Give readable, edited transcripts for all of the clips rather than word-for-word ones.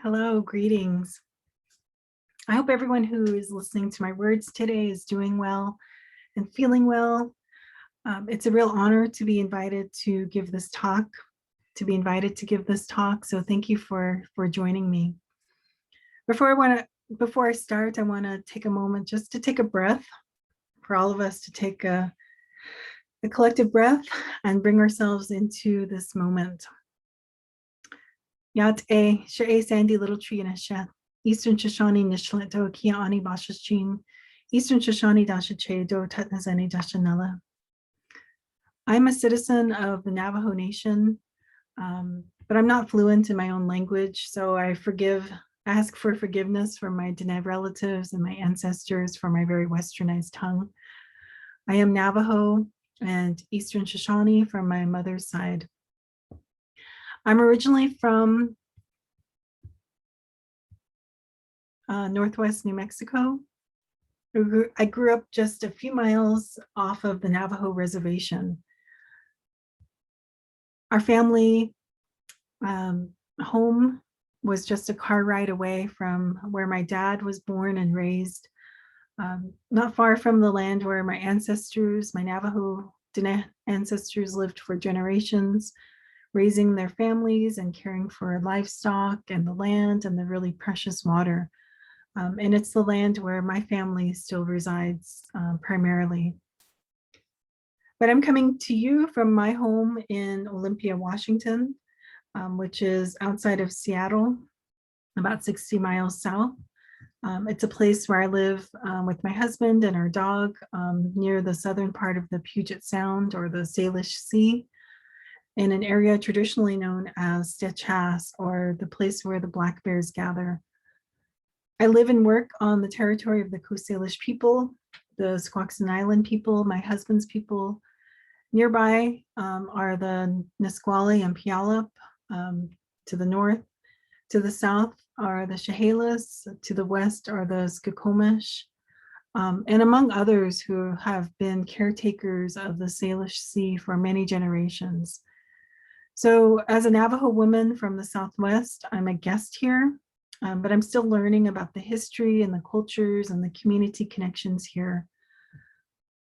Hello, greetings. I hope everyone who is listening to my words today is doing well and feeling well. It's a real honor to be invited to give this talk, So thank you for joining me. Before I start, I want to take a moment just to take a breath, for all of us to take a collective breath and bring ourselves into this moment. Yat e she'e sandy Littletree and Eshet. Eastern Shoshone Nishlet do Kia Ani Bashachin. Eastern Shoshone Dashache do Tatnazani Dashanella. I'm a citizen of the Navajo Nation, but I'm not fluent in my own language, so I ask for forgiveness from my Diné relatives and my ancestors for my very westernized tongue. I am Navajo and Eastern Shoshone from my mother's side. I'm originally from Northwest New Mexico. I grew up just a few miles off of the Navajo reservation. Our family home was just a car ride away from where my dad was born and raised, not far from the land where my Navajo Diné ancestors lived for generations, raising their families and caring for livestock and the land and the really precious water. And it's the land where my family still resides primarily. But I'm coming to you from my home in Olympia, Washington, which is outside of Seattle, about 60 miles south. It's a place where I live with my husband and our dog near the southern part of the Puget Sound or the Salish Sea, in an area traditionally known as Stechas, or the place where the black bears gather. I live and work on the territory of the Coast Salish people, the Squaxin Island people, my husband's people. Nearby are the Nisqually and Puyallup to the north. To the south are the Chehalis. To the west are the Skokomish, and among others who have been caretakers of the Salish Sea for many generations. So as a Navajo woman from the Southwest, I'm a guest here, but I'm still learning about the history and the cultures and the community connections here.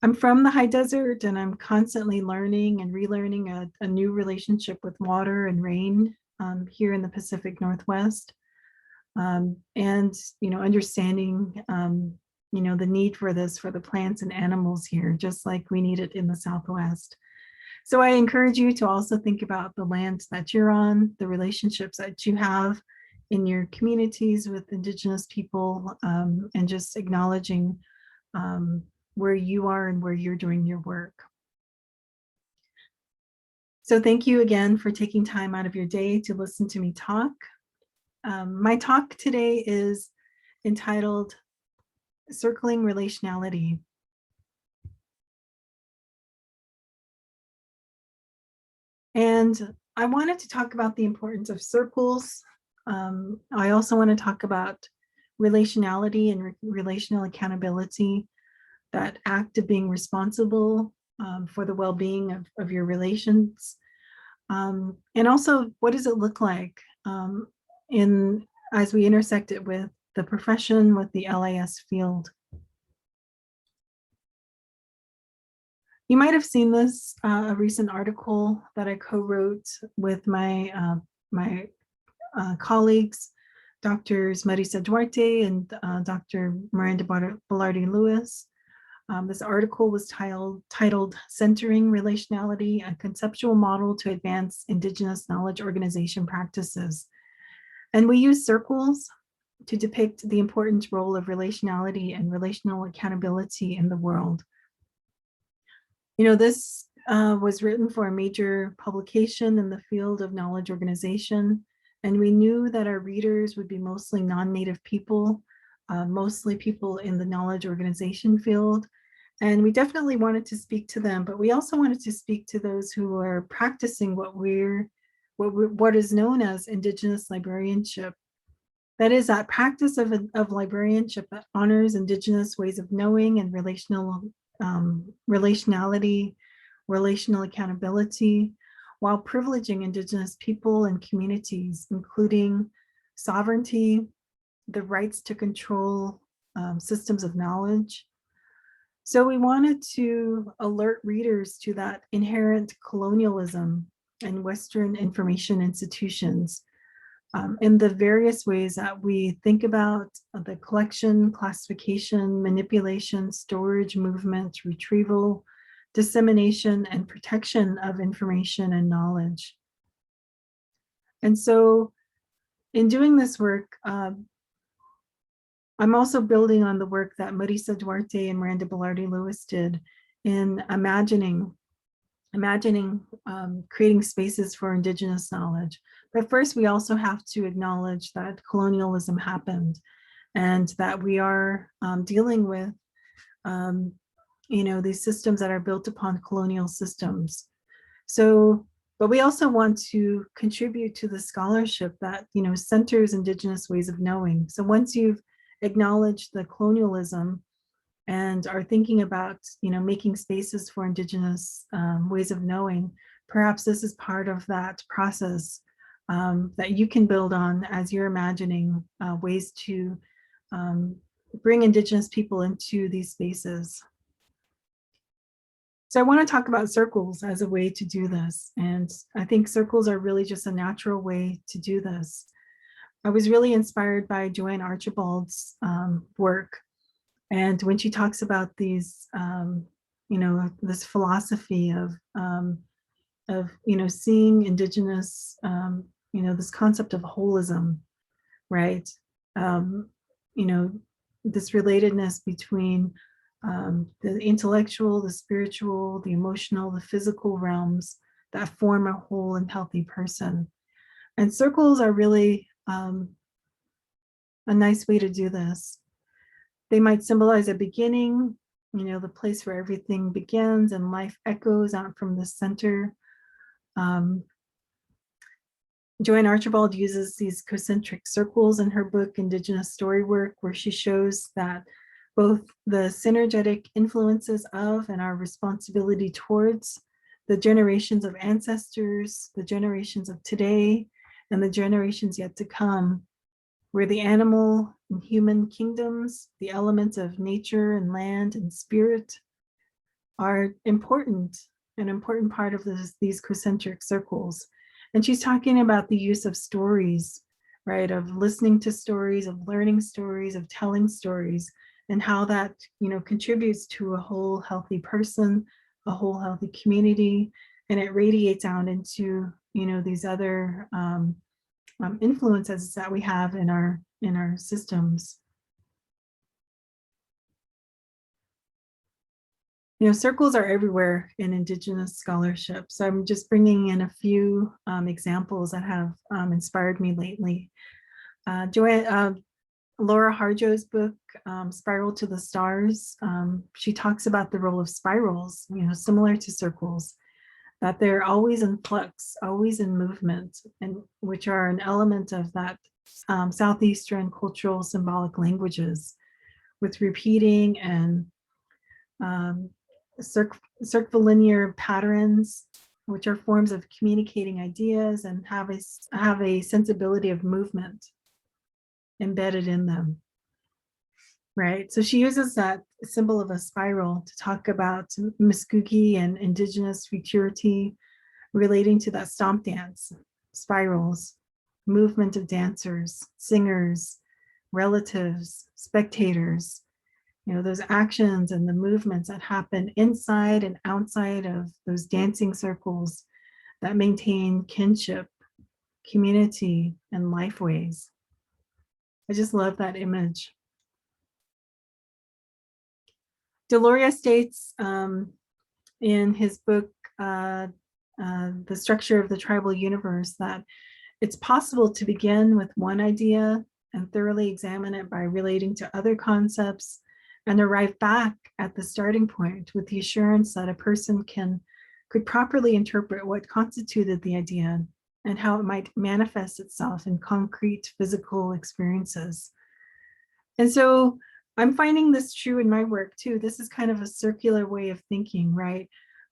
I'm from the high desert, and I'm constantly learning and relearning a new relationship with water and rain here in the Pacific Northwest, and understanding the need for this for the plants and animals here, just like we need it in the Southwest. So I encourage you to also think about the land that you're on, the relationships that you have in your communities with Indigenous people, and just acknowledging where you are and where you're doing your work. So thank you again for taking time out of your day to listen to me talk. My talk today is entitled Circling Relationality. And I wanted to talk about the importance of circles. I also want to talk about relationality and relational accountability, that act of being responsible for the well-being of your relations. And also, what does it look like as we intersect it with the profession, with the LIS field? You might have seen this, a recent article that I co-wrote with my colleagues, Drs. Marisa Duarte and Dr. Miranda Belardi-Lewis. This article was titled Centering Relationality, a Conceptual Model to Advance Indigenous Knowledge Organization Practices. And we use circles to depict the important role of relationality and relational accountability in the world. This was written for a major publication in the field of knowledge organization, and we knew that our readers would be mostly non-native people, mostly people in the knowledge organization field. And we definitely wanted to speak to them, but we also wanted to speak to those who are practicing what is known as Indigenous Librarianship. That is that practice of librarianship that honors Indigenous ways of knowing and relationality, relational accountability, while privileging Indigenous people and communities, including sovereignty, the rights to control systems of knowledge. So we wanted to alert readers to that inherent colonialism in Western information institutions, in the various ways that we think about the collection, classification, manipulation, storage, movement, retrieval, dissemination, and protection of information and knowledge. And so in doing this work, I'm also building on the work that Marisa Duarte and Miranda Belardi-Lewis did in imagining creating spaces for Indigenous knowledge. But first, we also have to acknowledge that colonialism happened and that we are dealing with these systems that are built upon colonial systems. So, but we also want to contribute to the scholarship that centers Indigenous ways of knowing. So once you've acknowledged the colonialism and are thinking about making spaces for Indigenous ways of knowing, perhaps this is part of that process that you can build on as you're imagining ways to bring Indigenous people into these spaces. So I want to talk about circles as a way to do this. And I think circles are really just a natural way to do this. I was really inspired by Joanne Archibald's work. And when she talks about these, this philosophy of seeing Indigenous, this concept of holism, right? This relatedness between the intellectual, the spiritual, the emotional, the physical realms that form a whole and healthy person. And circles are really a nice way to do this. They might symbolize a beginning, the place where everything begins and life echoes out from the center. Joanne Archibald uses these concentric circles in her book, Indigenous Storywork, where she shows that both the synergetic influences of and our responsibility towards the generations of ancestors, the generations of today, and the generations yet to come, where the animal and human kingdoms, the elements of nature and land and spirit are important, an important part of these concentric circles. And she's talking about the use of stories, right? Of listening to stories, of learning stories, of telling stories, and how that, contributes to a whole healthy person, a whole healthy community, and it radiates out into, these other influences that we have in our systems. Circles are everywhere in Indigenous scholarship. So I'm just bringing in a few examples that have inspired me lately. Laura Harjo's book, Spiral to the Stars, she talks about the role of spirals, similar to circles, that they're always in flux, always in movement, and which are an element of that Southeastern cultural symbolic languages with repeating and circulinear patterns, which are forms of communicating ideas and have a sensibility of movement embedded in them, right? So she uses that symbol of a spiral to talk about Muskogee and Indigenous futurity relating to that stomp dance, spirals, movement of dancers, singers, relatives, spectators, those actions and the movements that happen inside and outside of those dancing circles that maintain kinship, community, and lifeways. I just love that image. Deloria states in his book, The Structure of the Tribal Universe, that it's possible to begin with one idea and thoroughly examine it by relating to other concepts and arrive back at the starting point with the assurance that a person could properly interpret what constituted the idea and how it might manifest itself in concrete physical experiences. And so I'm finding this true in my work too. This is kind of a circular way of thinking, right?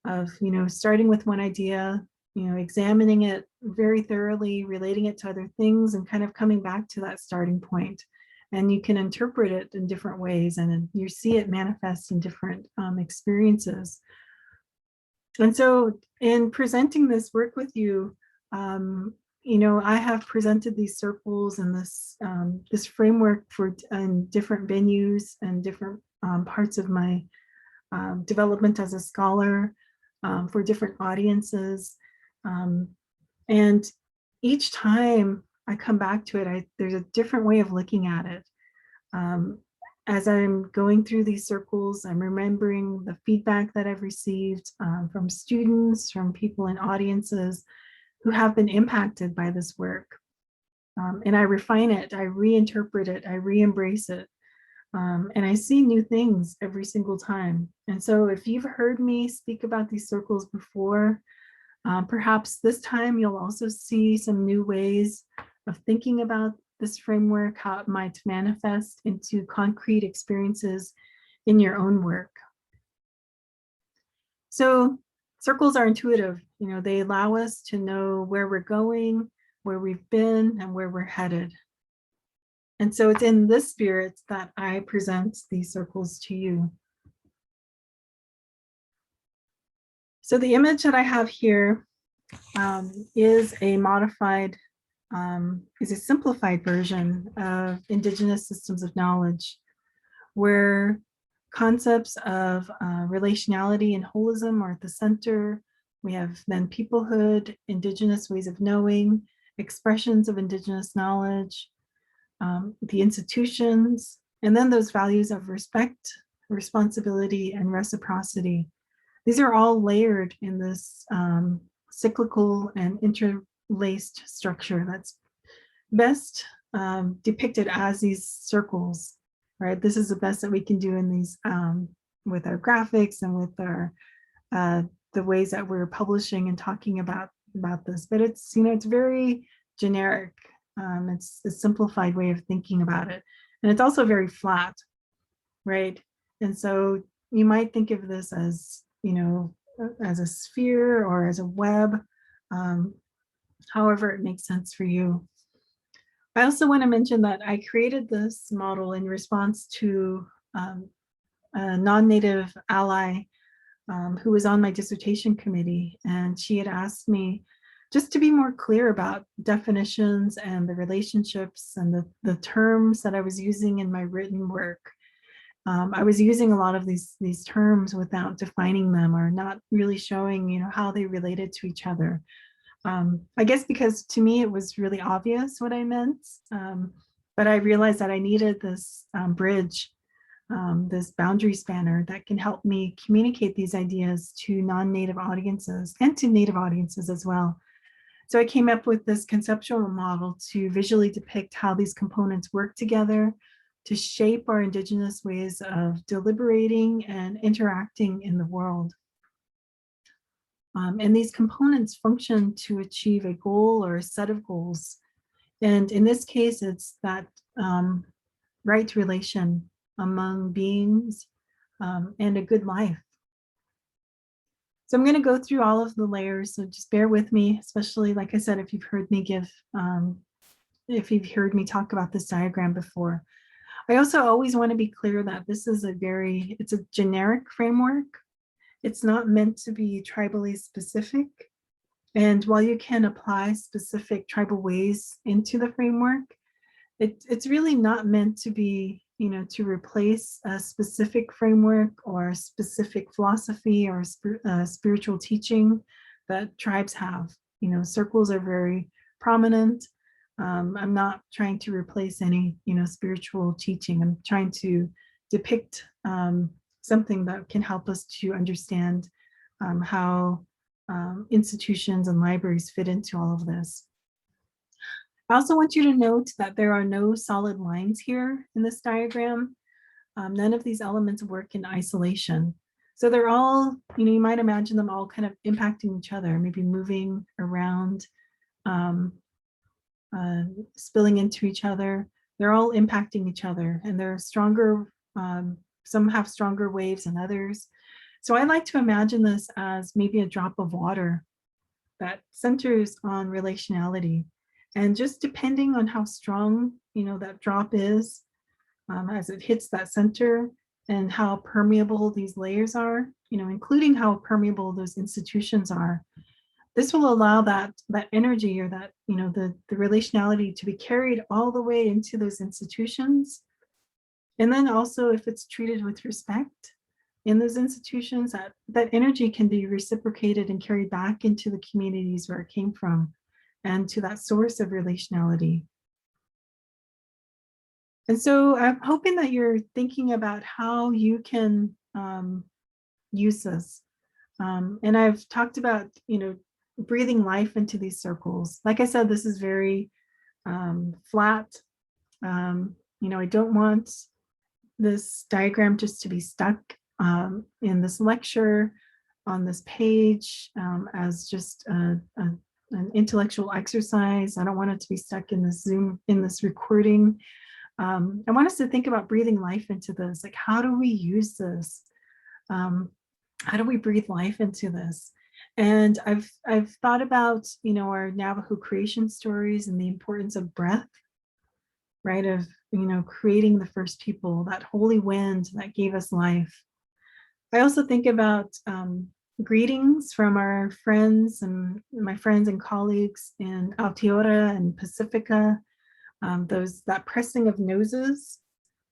Of, starting with one idea, examining it very thoroughly, relating it to other things, and kind of coming back to that starting point. And you can interpret it in different ways, and you see it manifest in different experiences. And so in presenting this work with you, I have presented these circles and this framework for different venues and different parts of my development as a scholar, for different audiences. And each time I come back to it, there's a different way of looking at it. As I'm going through these circles, I'm remembering the feedback that I've received from students, from people in audiences who have been impacted by this work. And I refine it, I reinterpret it, I re-embrace it. And I see new things every single time. And so if you've heard me speak about these circles before, perhaps this time you'll also see some new ways of thinking about this framework, how it might manifest into concrete experiences in your own work. So circles are intuitive. They allow us to know where we're going, where we've been, and where we're headed. And so it's in this spirit that I present these circles to you. So the image that I have here is a simplified version of Indigenous systems of knowledge, where concepts of relationality and holism are at the center. We have then peoplehood, Indigenous ways of knowing, expressions of Indigenous knowledge, the institutions, and then those values of respect, responsibility, and reciprocity. These are all layered in this cyclical and interlaced structure that's best depicted as these circles, right? This is the best that we can do in these with our graphics and with our the ways that we're publishing and talking about this. But it's it's very generic. It's a simplified way of thinking about it, and it's also very flat, right? And so you might think of this as as a sphere or as a web, however it makes sense for you. I also want to mention that I created this model in response to a non-native ally who was on my dissertation committee, and she had asked me just to be more clear about definitions and the relationships and the terms that I was using in my written work. I was using a lot of these terms without defining them or not really showing how they related to each other. I guess because to me it was really obvious what I meant, but I realized that I needed this bridge, this boundary spanner that can help me communicate these ideas to non-native audiences and to native audiences as well. So I came up with this conceptual model to visually depict how these components work together to shape our Indigenous ways of deliberating and interacting in the world. And these components function to achieve a goal or a set of goals. And in this case, it's that right relation among beings and a good life. So I'm going to go through all of the layers, so just bear with me, especially, like I said, if you've heard me talk about this diagram before. I also always want to be clear that this is it's a generic framework. It's not meant to be tribally specific. And while you can apply specific tribal ways into the framework, it's really not meant to be, to replace a specific framework or a specific philosophy or spiritual teaching that tribes have. Circles are very prominent. I'm not trying to replace any, spiritual teaching. I'm trying to depict something that can help us to understand how institutions and libraries fit into all of this. I also want you to note that there are no solid lines here in this diagram. None of these elements work in isolation. So they're all, you might imagine them all kind of impacting each other, maybe moving around, spilling into each other. They're all impacting each other, and they're stronger. Some have stronger waves than others. So I like to imagine this as maybe a drop of water that centers on relationality. And just depending on how strong, that drop is, as it hits that center, and how permeable these layers are, including how permeable those institutions are, this will allow that energy, or that, the relationality, to be carried all the way into those institutions. And then also, if it's treated with respect in those institutions, that energy can be reciprocated and carried back into the communities where it came from, and to that source of relationality. And so I'm hoping that you're thinking about how you can use this. And I've talked about, breathing life into these circles. Like I said, this is very flat. I don't want this diagram just to be stuck in this lecture on this page as just an intellectual exercise. I don't want it to be stuck in this Zoom, in this recording. I want us to think about breathing life into this. Like, how do we use this? How do we breathe life into this? And I've thought about, our Navajo creation stories and the importance of breath, right? Of, creating the first people, that holy wind that gave us life. I also think about greetings from our friends and my friends and colleagues in Aotearoa and Pacifica, that pressing of noses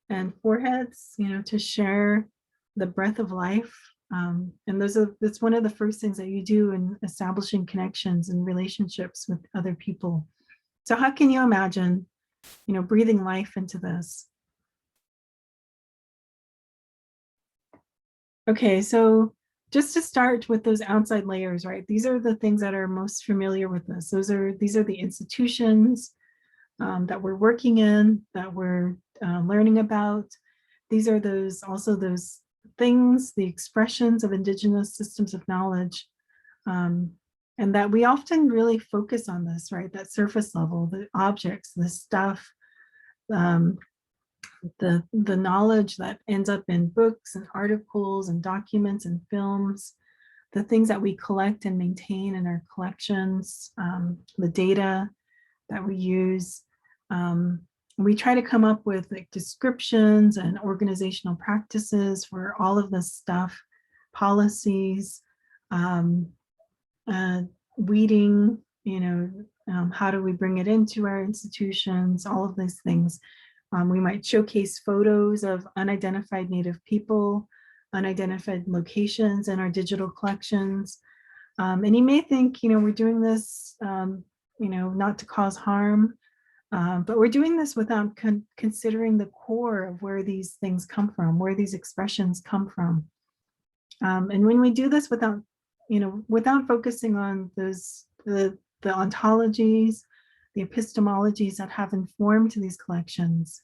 and foreheads, to share the breath of life. And that's one of the first things that you do in establishing connections and relationships with other people. So how can you imagine, breathing life into this? Okay, so just to start with those outside layers, right? These are the things that are most familiar with this. These are the institutions that we're working in, that we're learning about. These are those things, the expressions of Indigenous systems of knowledge, and that we often really focus on this, right? That surface level, the objects, the stuff, the knowledge that ends up in books and articles and documents and films, the things that we collect and maintain in our collections, the data that we use. We try to come up with like descriptions and organizational practices for all of this stuff, policies, weeding, how do we bring it into our institutions, all of these things. We might showcase photos of unidentified Native people, unidentified locations in our digital collections. And you may think, we're doing this, not to cause harm, but we're doing this without considering the core of where these things come from, where these expressions come from. And when we do this without focusing on the ontologies, the epistemologies that have informed these collections.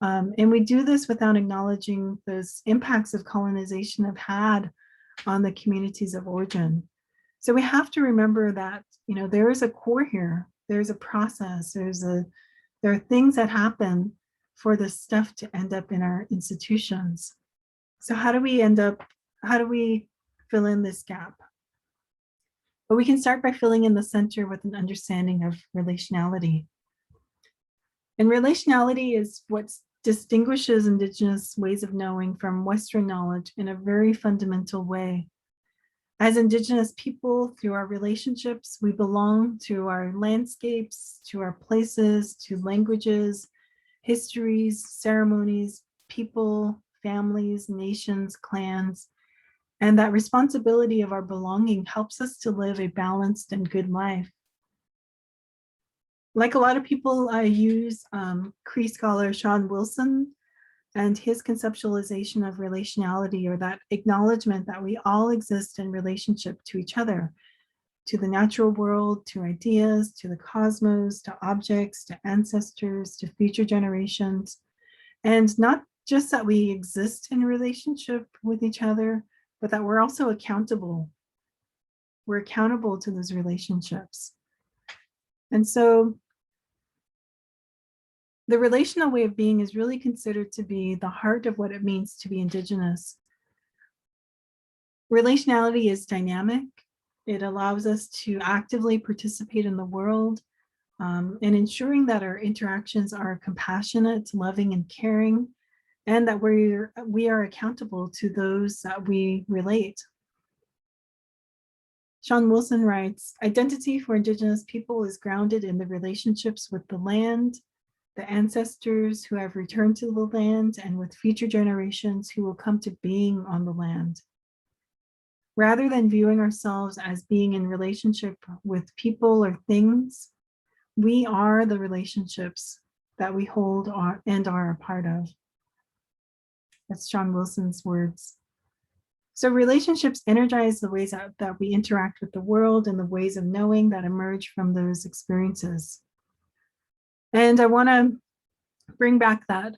And we do this without acknowledging those impacts of colonization have had on the communities of origin. So we have to remember that, there is a core here. There's a process. There are things that happen for this stuff to end up in our institutions. So how do we fill in this gap? But we can start by filling in the center with an understanding of relationality. And relationality is what distinguishes Indigenous ways of knowing from Western knowledge in a very fundamental way. As Indigenous people, through our relationships, we belong to our landscapes, to our places, to languages, histories, ceremonies, people, families, nations, clans. And that responsibility of our belonging helps us to live a balanced and good life. Like a lot of people, I use Cree scholar Sean Wilson and his conceptualization of relationality, or that acknowledgement that we all exist in relationship to each other, to the natural world, to ideas, to the cosmos, to objects, to ancestors, to future generations. And not just that we exist in relationship with each other, but that we're also accountable. We're accountable to those relationships. And so the relational way of being is really considered to be the heart of what it means to be Indigenous. Relationality is dynamic, It allows us to actively participate in the world, and ensuring that our interactions are compassionate, loving, and caring, and that we are accountable to those that we relate. Sean Wilson writes, identity for Indigenous people is grounded in the relationships with the land, the ancestors who have returned to the land, and with future generations who will come to being on the land. Rather than viewing ourselves as being in relationship with people or things, we are the relationships that we hold and are a part of. That's Sean Wilson's words. So relationships energize the ways that we interact with the world and the ways of knowing that emerge from those experiences. And I want to bring back that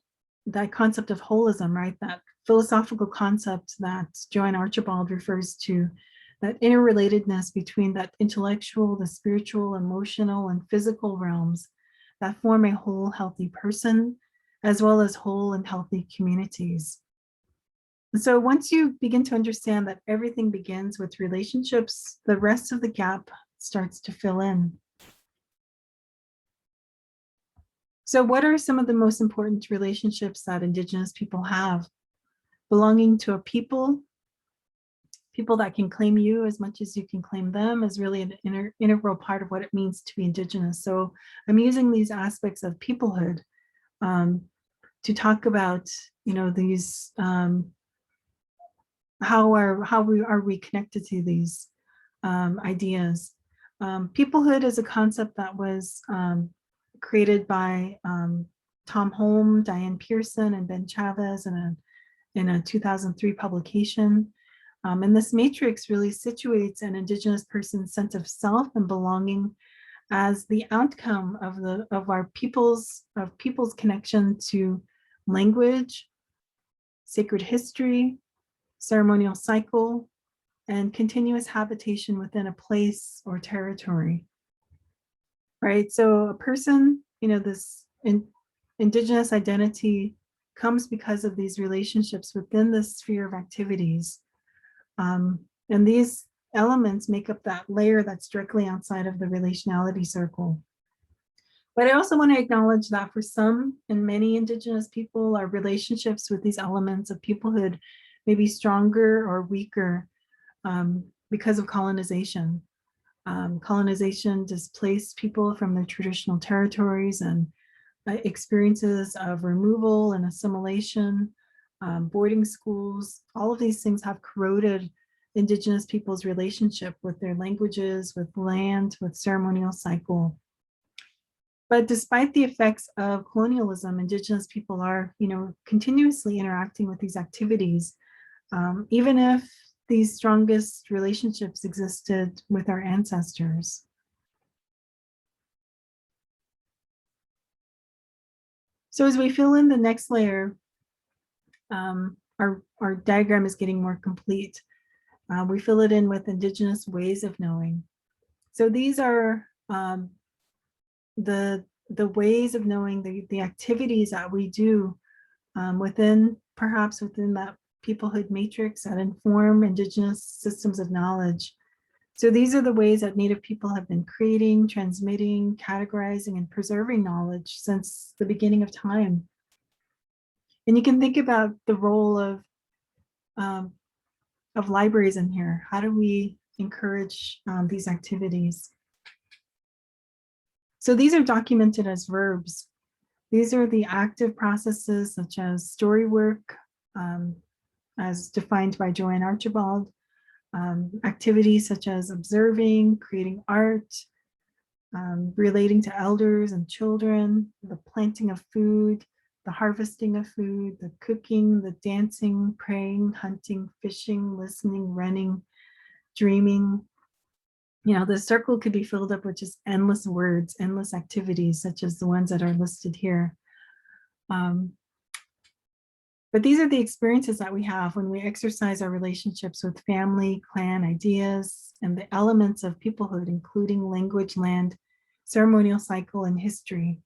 concept of holism, right? That philosophical concept that Joanne Archibald refers to, that interrelatedness between that intellectual, the spiritual, emotional, and physical realms that form a whole healthy person, as well as whole and healthy communities. So once you begin to understand that everything begins with relationships, the rest of the gap starts to fill in. So what are some of the most important relationships that Indigenous people have? Belonging to a people that can claim you as much as you can claim them is really an integral part of what it means to be Indigenous. So I'm using these aspects of peoplehood to talk about, these, how are we connected to these ideas. Peoplehood is a concept that was created by Tom Holm, Diane Pearson, and Ben Chavez in a 2003 publication. And this matrix really situates an Indigenous person's sense of self and belonging as the outcome of our people's connection to language, sacred history, ceremonial cycle, and continuous habitation within a place or territory. Right? So a person, this Indigenous identity comes because of these relationships within the sphere of activities. And these elements make up that layer that's directly outside of the relationality circle. But I also want to acknowledge that for some and many Indigenous people, our relationships with these elements of peoplehood may be stronger or weaker because of colonization. Colonization displaced people from their traditional territories, and experiences of removal and assimilation, boarding schools, all of these things have corroded Indigenous people's relationship with their languages, with land, with ceremonial cycle. But despite the effects of colonialism, Indigenous people are, continuously interacting with these activities, even if these strongest relationships existed with our ancestors. So as we fill in the next layer, our diagram is getting more complete. We fill it in with Indigenous ways of knowing. So these are the ways of knowing, the activities that we do perhaps within that peoplehood matrix that inform Indigenous systems of knowledge. So these are the ways that Native people have been creating, transmitting, categorizing, and preserving knowledge since the beginning of time. And you can think about the role of libraries in here. How do we encourage these activities? So these are documented as verbs. These are the active processes such as story work, as defined by Joanne Archibald, activities such as observing, creating art, relating to elders and children, the planting of food, the harvesting of food, the cooking, the dancing, praying, hunting, fishing, listening, running, dreaming. The circle could be filled up with just endless words, endless activities, such as the ones that are listed here. But these are the experiences that we have when we exercise our relationships with family, clan, ideas, and the elements of peoplehood, including language, land, ceremonial cycle, and history.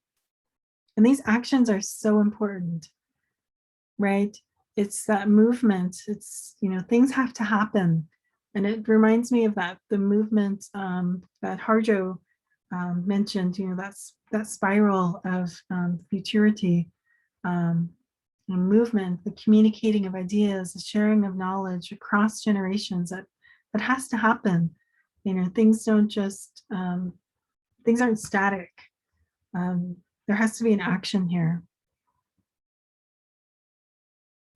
And these actions are so important, right? It's that movement. It's, things have to happen. And it reminds me of the movement that Harjo mentioned, that spiral of futurity, the movement, the communicating of ideas, the sharing of knowledge across generations, that has to happen. Things don't just, things aren't static. There has to be an action here.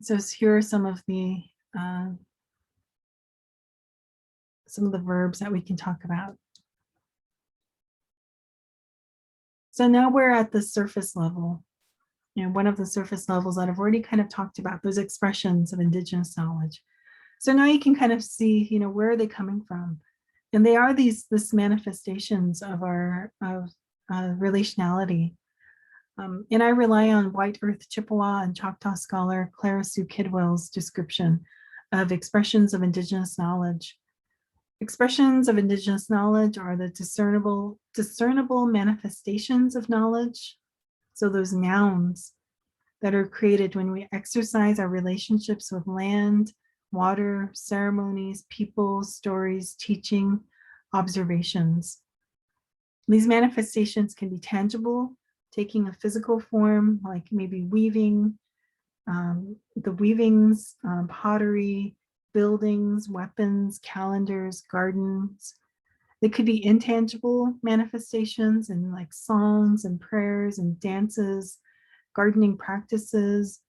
So here are some of the verbs that we can talk about. So now we're at the surface level. One of the surface levels that I've already kind of talked about, those expressions of Indigenous knowledge. So now you can kind of see, where are they coming from? And they are this manifestations of our relationality. And I rely on White Earth Chippewa and Choctaw scholar Clara Sue Kidwell's description of expressions of Indigenous knowledge. Expressions of Indigenous knowledge are the discernible manifestations of knowledge. So those nouns that are created when we exercise our relationships with land, water, ceremonies, people, stories, teaching, observations. These manifestations can be tangible, taking a physical form, like maybe weaving, the weavings, pottery, buildings, weapons, calendars, gardens. They could be intangible manifestations in like songs and prayers and dances, gardening practices,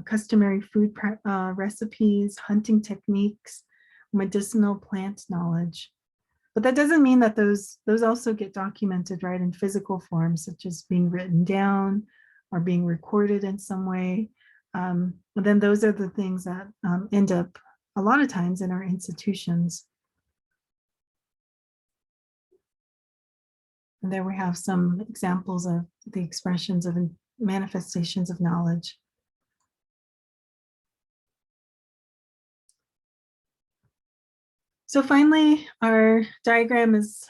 customary food recipes, hunting techniques, medicinal plant knowledge. But that doesn't mean that those also get documented, right, in physical forms, such as being written down or being recorded in some way. But then those are the things that end up a lot of times in our institutions. And there we have some examples of the expressions of manifestations of knowledge. So finally, our diagram is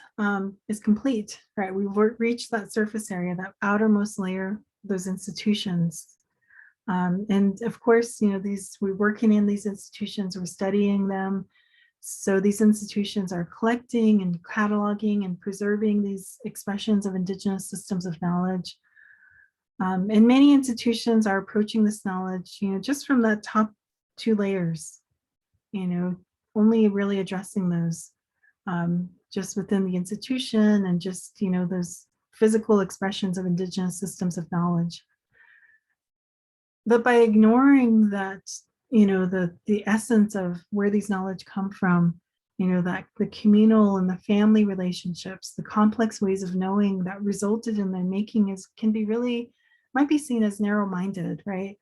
complete, right? We've reached that surface area, that outermost layer, those institutions. And of course, we're working in these institutions, we're studying them. So these institutions are collecting and cataloging and preserving these expressions of Indigenous systems of knowledge. And many institutions are approaching this knowledge, just from the top two layers, only really addressing those just within the institution and just, those physical expressions of Indigenous systems of knowledge. But by ignoring that, the essence of where these knowledge come from, that the communal and the family relationships, the complex ways of knowing that resulted in their making might be seen as narrow-minded, right?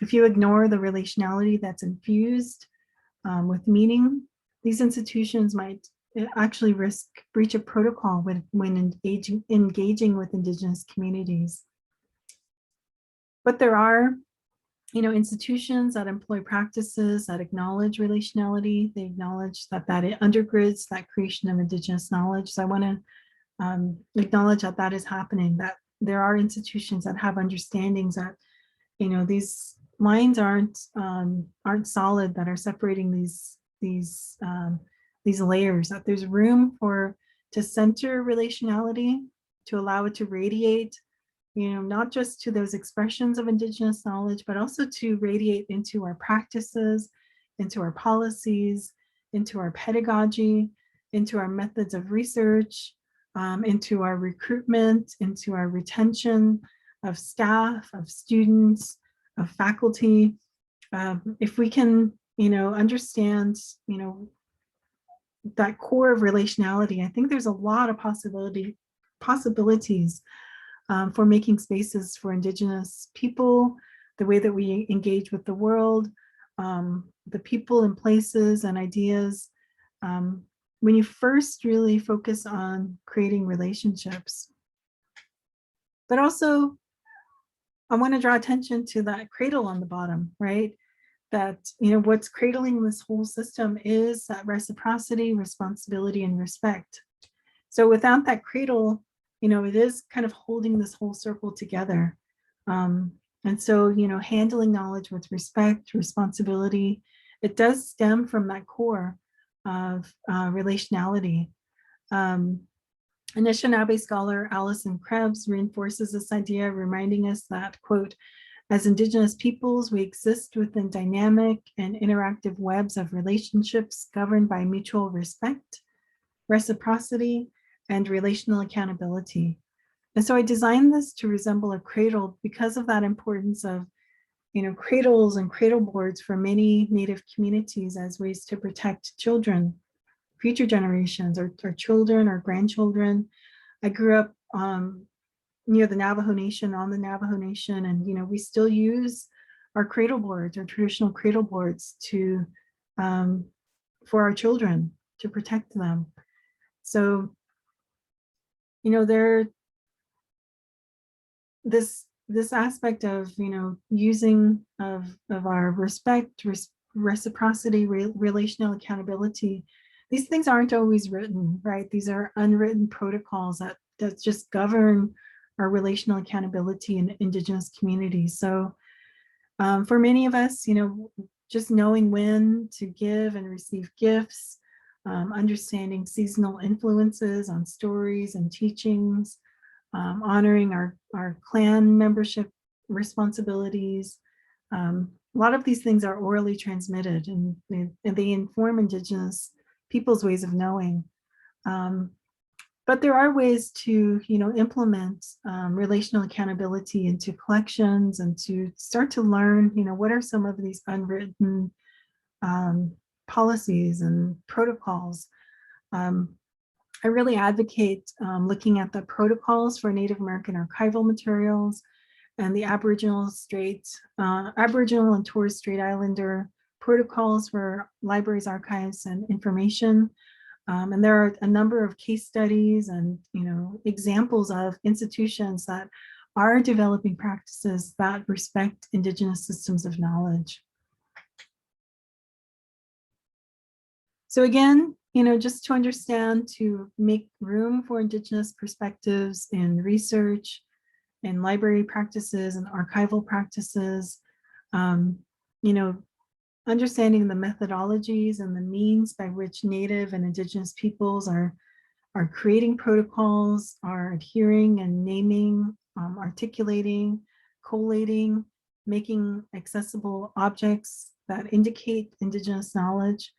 If you ignore the relationality that's infused with meaning, these institutions might actually risk breach of protocol when engaging with Indigenous communities. But there are, institutions that employ practices that acknowledge relationality. They acknowledge that it undergirds that creation of Indigenous knowledge. So I want to acknowledge that is happening, that there are institutions that have understandings that, these lines aren't solid, that are separating these layers, that there's room to center relationality, to allow it to radiate, not just to those expressions of Indigenous knowledge, but also to radiate into our practices, into our policies, into our pedagogy, into our methods of research, into our recruitment, into our retention of staff, of students, of faculty. If we can, understand, that core of relationality, I think there's a lot of possibilities for making spaces for Indigenous people, the way that we engage with the world, the people and places and ideas. When you first really focus on creating relationships. But also, I want to draw attention to that cradle on the bottom, right? That, what's cradling this whole system is that reciprocity, responsibility, and respect. So without that cradle, it is kind of holding this whole circle together. And so, handling knowledge with respect, responsibility, it does stem from that core of relationality. Anishinaabe scholar Alison Krebs reinforces this idea, reminding us that, quote, as Indigenous peoples, we exist within dynamic and interactive webs of relationships governed by mutual respect, reciprocity, and relational accountability. And so I designed this to resemble a cradle because of that importance of, cradles and cradle boards for many Native communities as ways to protect children, future generations, or children or grandchildren. I grew up near the Navajo Nation, on the Navajo Nation, and we still use our cradle boards, our traditional cradle boards, to for our children, to protect them. So, there this aspect of using of our respect, reciprocity, relational accountability. These things aren't always written, right? These are unwritten protocols that just govern our relational accountability in Indigenous communities. So for many of us, just knowing when to give and receive gifts, understanding seasonal influences on stories and teachings, honoring our clan membership responsibilities. A lot of these things are orally transmitted, and they inform Indigenous people's ways of knowing. But there are ways to, implement relational accountability into collections and to start to learn, what are some of these unwritten policies and protocols. I really advocate looking at the protocols for Native American archival materials and the Aboriginal and Torres Strait Islander protocols for libraries, archives, and information. And there are a number of case studies and examples of institutions that are developing practices that respect Indigenous systems of knowledge. So again, just to understand, to make room for Indigenous perspectives in research and library practices and archival practices, understanding the methodologies and the means by which Native and Indigenous peoples are creating protocols, are adhering and naming, articulating, collating, making accessible objects that indicate Indigenous knowledge.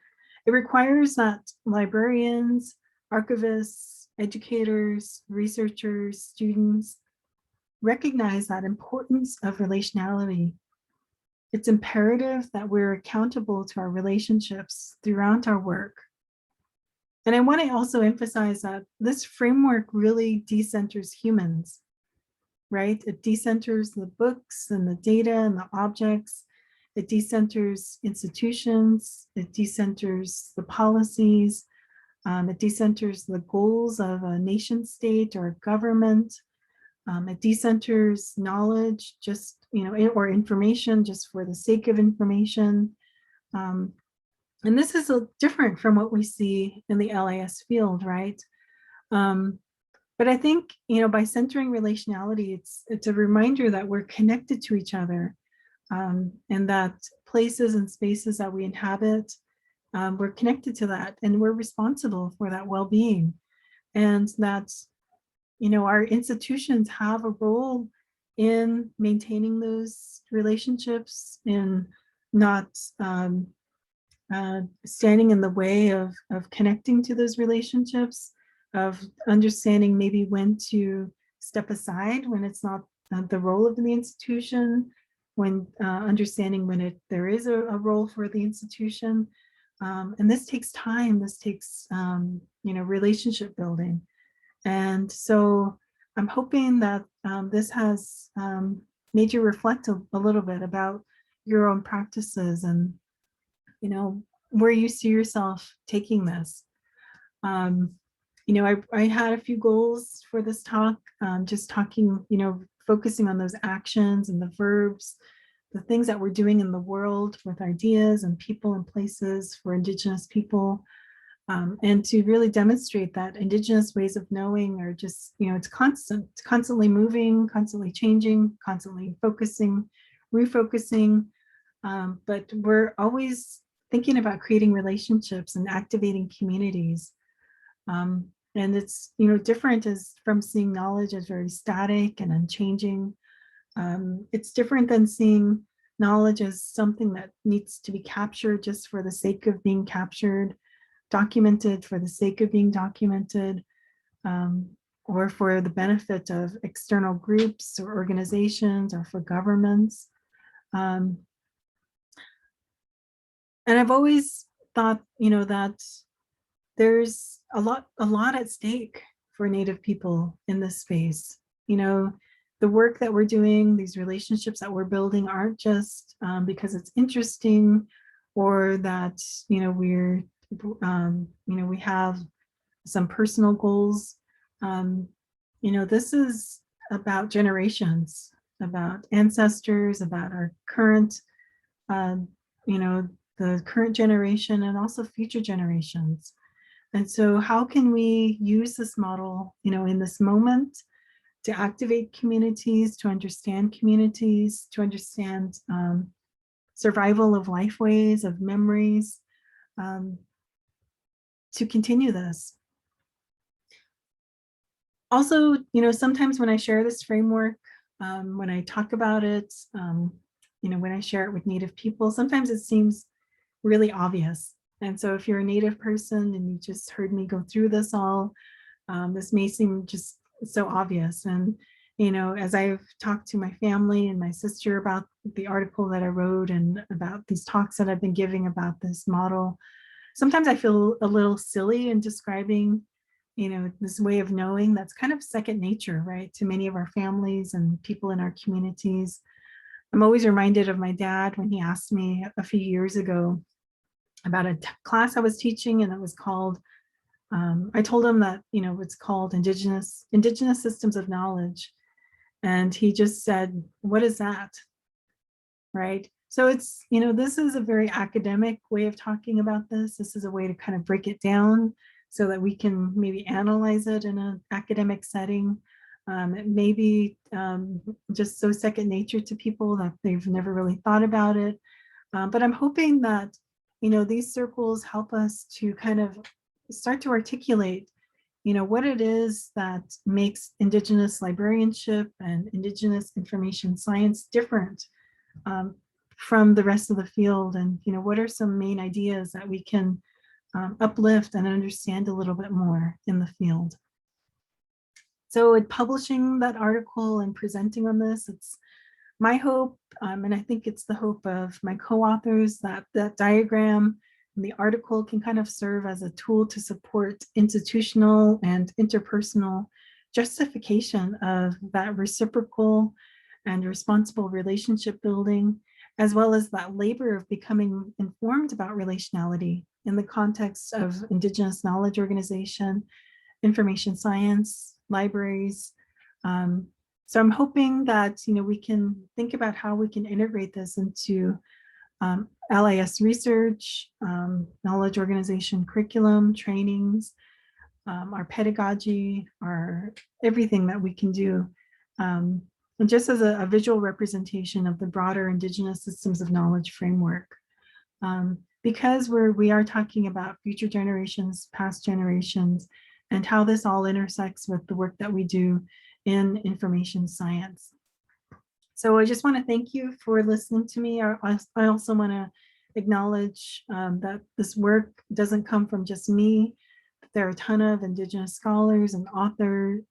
It requires that librarians, archivists, educators, researchers, students recognize that importance of relationality. It's imperative that we're accountable to our relationships throughout our work. And I want to also emphasize that this framework really decenters humans, right? It decenters the books and the data and the objects. It decenters institutions. It decenters the policies. It decenters the goals of a nation state or government. It decenters knowledge, just, or information just for the sake of information. And this is different from what we see in the LIS field, right? But I think, by centering relationality, it's a reminder that we're connected to each other, and that places and spaces that we inhabit, we're connected to that, and we're responsible for that well-being. And that, our institutions have a role in maintaining those relationships, in not standing in the way of connecting to those relationships, of understanding maybe when to step aside when it's not the role of the institution, when understanding when there is a role for the institution. And this takes time, this takes relationship building. And so I'm hoping that this has made you reflect a little bit about your own practices and where you see yourself taking this. I had a few goals for this talk, just talking, focusing on those actions and the verbs, the things that we're doing in the world with ideas and people and places for Indigenous people, and to really demonstrate that Indigenous ways of knowing are just, it's constantly moving, constantly changing, constantly focusing, refocusing, but we're always thinking about creating relationships and activating communities. And it's, different as from seeing knowledge as very static and unchanging. It's different than seeing knowledge as something that needs to be captured just for the sake of being captured, documented for the sake of being documented, or for the benefit of external groups or organizations or for governments. And I've always thought, that there's a lot at stake for Native people in this space. The work that we're doing, these relationships that we're building aren't just because it's interesting or that, we have some personal goals. This is about generations, about ancestors, about our current, the current generation and also future generations. And so how can we use this model, in this moment to activate communities, to understand survival of lifeways, of memories, to continue this. Also, sometimes when I share this framework, when I talk about it, when I share it with Native people, sometimes it seems really obvious. And so if you're a Native person and you just heard me go through this all, this may seem just so obvious. And, as I've talked to my family and my sister about the article that I wrote and about these talks that I've been giving about this model, sometimes I feel a little silly in describing, this way of knowing that's kind of second nature, right, to many of our families and people in our communities. I'm always reminded of my dad when he asked me a few years ago about a class I was teaching, and it was called, I told him that, it's called Indigenous Systems of Knowledge. And he just said, "What is that?" Right? So it's, this is a very academic way of talking about this. This is a way to kind of break it down so that we can maybe analyze it in an academic setting. It may be just so second nature to people that they've never really thought about it. But I'm hoping that, these circles help us to kind of start to articulate, what it is that makes Indigenous librarianship and Indigenous information science different from the rest of the field. And, what are some main ideas that we can uplift and understand a little bit more in the field. So in publishing that article and presenting on this, it's my hope, and I think it's the hope of my co-authors, that that diagram and the article can kind of serve as a tool to support institutional and interpersonal justification of that reciprocal and responsible relationship building, as well as that labor of becoming informed about relationality in the context of Indigenous knowledge organization, information science, libraries. So I'm hoping that we can think about how we can integrate this into LIS research, knowledge organization curriculum, trainings, our pedagogy, our everything that we can do. And just as a visual representation of the broader Indigenous systems of knowledge framework. Because we are talking about future generations, past generations, and how this all intersects with the work that we do in information science. So I just want to thank you for listening to me. I also want to acknowledge that this work doesn't come from just me. There are a ton of Indigenous scholars and authors,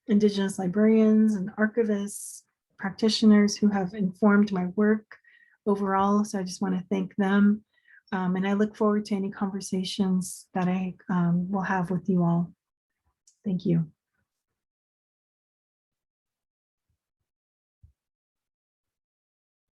Indigenous librarians and archivists, practitioners who have informed my work overall. So I just want to thank them. And I look forward to any conversations that I will have with you all. Thank you.